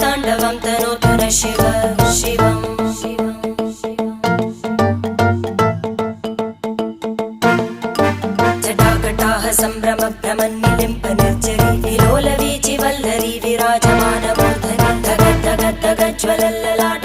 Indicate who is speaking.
Speaker 1: ताण्डवं तनोतु न शिव शिवम् जटाकटाः सम्भ्रमभ्रमन्निलिम्प निर्जरी विलोलवीचि वल्लरी विराजमानमूर्धनि धगद्धगद्धगज्ज्वलल्ललाट